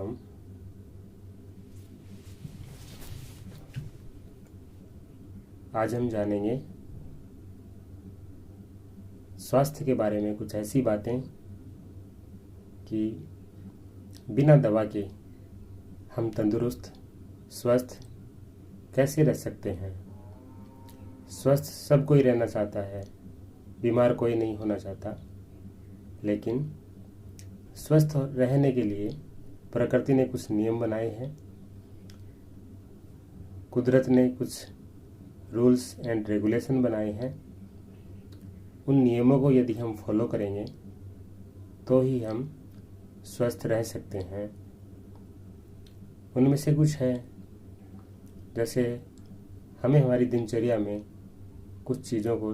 राम। आज हम जानेंगे स्वास्थ्य के बारे में कुछ ऐसी बातें कि बिना दवा के हम तंदुरुस्त स्वस्थ कैसे रह सकते हैं। स्वस्थ सब कोई रहना चाहता है, बीमार कोई नहीं होना चाहता, लेकिन स्वस्थ रहने के लिए प्रकृति ने कुछ नियम बनाए हैं। कुदरत ने कुछ रूल्स एंड रेगुलेशन बनाए हैं। उन नियमों को यदि हम फॉलो करेंगे तो ही हम स्वस्थ रह सकते हैं। उनमें से कुछ है, जैसे हमें हमारी दिनचर्या में कुछ चीज़ों को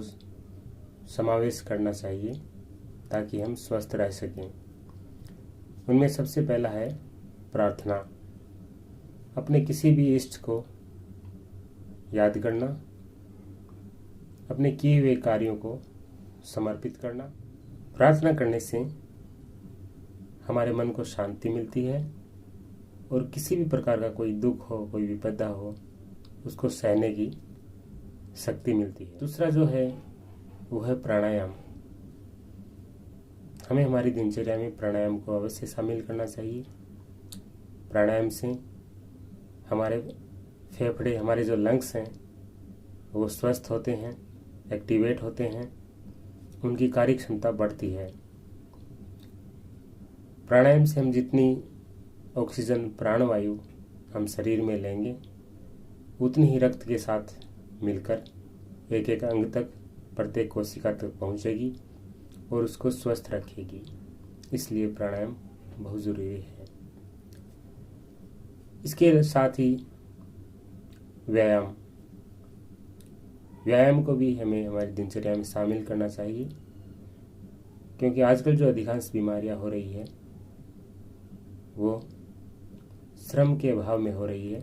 समावेश करना चाहिए ताकि हम स्वस्थ रह सकें। उनमें सबसे पहला है प्रार्थना। अपने किसी भी इष्ट को याद करना, अपने किए हुए कार्यों को समर्पित करना। प्रार्थना करने से हमारे मन को शांति मिलती है और किसी भी प्रकार का कोई दुख हो, कोई विपदा हो, उसको सहने की शक्ति मिलती है। दूसरा जो है वो है प्राणायाम। हमें हमारी दिनचर्या में प्राणायाम को अवश्य शामिल करना चाहिए। प्राणायाम से हमारे फेफड़े, हमारे जो लंग्स हैं वो स्वस्थ होते हैं, एक्टिवेट होते हैं, उनकी कार्य क्षमता बढ़ती है। प्राणायाम से हम जितनी ऑक्सीजन प्राणवायु हम शरीर में लेंगे उतनी ही रक्त के साथ मिलकर एक एक अंग तक, प्रत्येक कोशिका तक पहुंचेगी और उसको स्वस्थ रखेगी। इसलिए प्राणायाम बहुत ज़रूरी है। इसके साथ ही व्यायाम को भी हमें हमारी दिनचर्या में शामिल करना चाहिए, क्योंकि आजकल जो अधिकांश बीमारियां हो रही है वो श्रम के अभाव में हो रही है,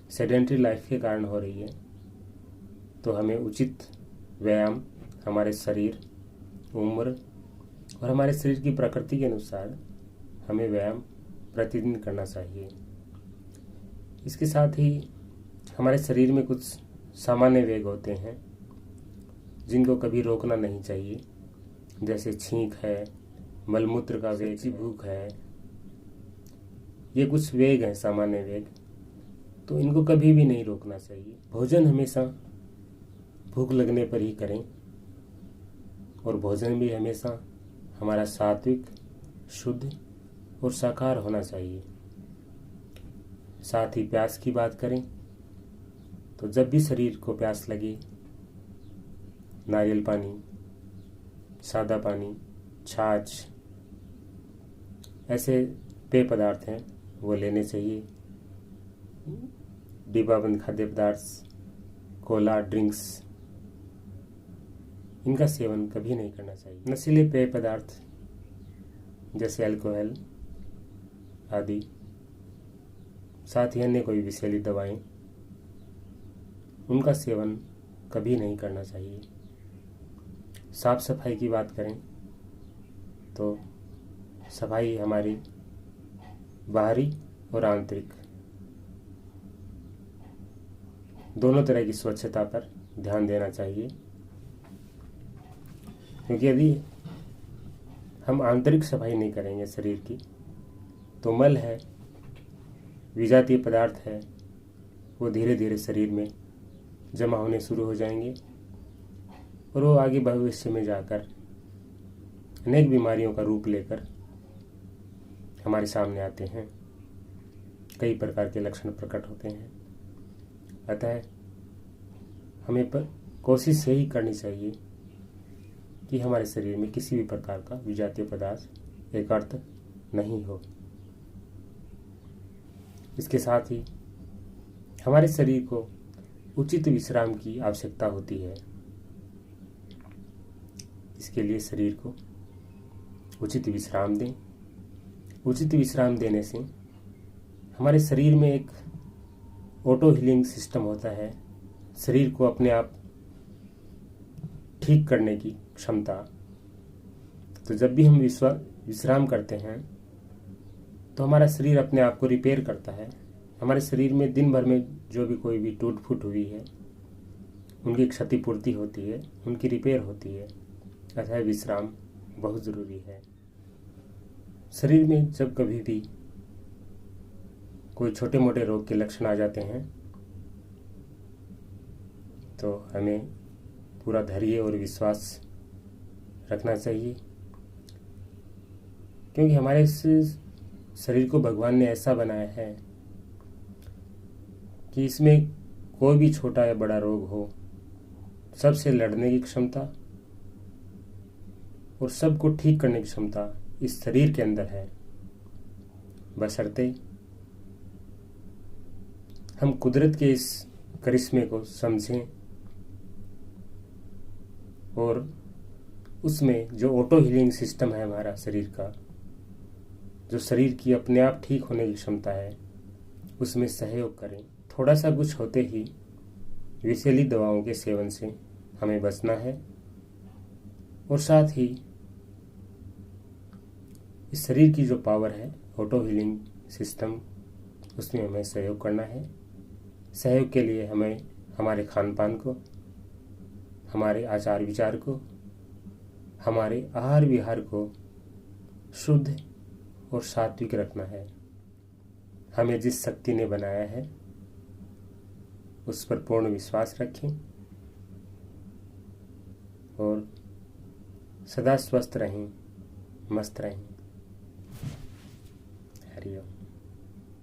सेडेंटरी लाइफ के कारण हो रही है। तो हमें उचित व्यायाम हमारे शरीर, उम्र और हमारे शरीर की प्रकृति के अनुसार हमें व्यायाम प्रतिदिन करना चाहिए। इसके साथ ही हमारे शरीर में कुछ सामान्य वेग होते हैं जिनको कभी रोकना नहीं चाहिए, जैसे छींक है, मलमूत्र का वेग, भूख है। ये कुछ वेग हैं, सामान्य वेग, तो इनको कभी भी नहीं रोकना चाहिए। भोजन हमेशा भूख लगने पर ही करें और भोजन भी हमेशा हमारा सात्विक, शुद्ध और शाकाहार होना चाहिए। साथ ही प्यास की बात करें तो जब भी शरीर को प्यास लगे, नारियल पानी, सादा पानी, छाछ, ऐसे पेय पदार्थ हैं वो लेने चाहिए। डिब्बाबंद खाद्य पदार्थ, कोला, ड्रिंक्स, इनका सेवन कभी नहीं करना चाहिए। नशीले पेय पदार्थ जैसे अल्कोहल आदि, साथ ही अन्य कोई विषैली दवाएं, उनका सेवन कभी नहीं करना चाहिए। साफ सफाई की बात करें तो सफाई हमारी बाहरी और आंतरिक दोनों तरह की स्वच्छता पर ध्यान देना चाहिए, क्योंकि यदि हम आंतरिक सफाई नहीं करेंगे शरीर की तो मल है, विजातीय पदार्थ है, वो धीरे धीरे शरीर में जमा होने शुरू हो जाएंगे और वो आगे भविष्य में जाकर अनेक बीमारियों का रूप लेकर हमारे सामने आते हैं। कई प्रकार के लक्षण प्रकट होते हैं। अतः हमें कोशिश यही करनी चाहिए कि हमारे शरीर में किसी भी प्रकार का विजातीय पदार्थ एक अर्थ नहीं हो। इसके साथ ही हमारे शरीर को उचित विश्राम की आवश्यकता होती है। इसके लिए शरीर को उचित विश्राम दें। उचित विश्राम देने से हमारे शरीर में एक ऑटो हीलिंग सिस्टम होता है, शरीर को अपने आप ठीक करने की क्षमता। तो जब भी हम विश्राम करते हैं तो हमारा शरीर अपने आप को रिपेयर करता है। हमारे शरीर में दिन भर में जो भी कोई भी टूट फूट हुई है, उनकी क्षतिपूर्ति होती है, उनकी रिपेयर होती है। अतः विश्राम बहुत ज़रूरी है। शरीर में जब कभी भी कोई छोटे मोटे रोग के लक्षण आ जाते हैं तो हमें पूरा धैर्य और विश्वास रखना चाहिए, क्योंकि हमारे इस शरीर को भगवान ने ऐसा बनाया है कि इसमें कोई भी छोटा या बड़ा रोग हो, सबसे लड़ने की क्षमता और सबको ठीक करने की क्षमता इस शरीर के अंदर है, बशर्ते हम कुदरत के इस करिश्मे को समझें और उसमें जो ऑटो हीलिंग सिस्टम है हमारा शरीर का, जो शरीर की अपने आप ठीक होने की क्षमता है, उसमें सहयोग करें। थोड़ा सा कुछ होते ही विषैली दवाओं के सेवन से हमें बचना है और साथ ही इस शरीर की जो पावर है ऑटो हीलिंग सिस्टम, उसमें हमें सहयोग करना है। सहयोग के लिए हमें हमारे खान पान को, हमारे आचार विचार को, हमारे आहार विहार को शुद्ध और सात्विक रखना है। हमें जिस शक्ति ने बनाया है उस पर पूर्ण विश्वास रखें और सदा स्वस्थ रहें, मस्त रहें। हरि ओम।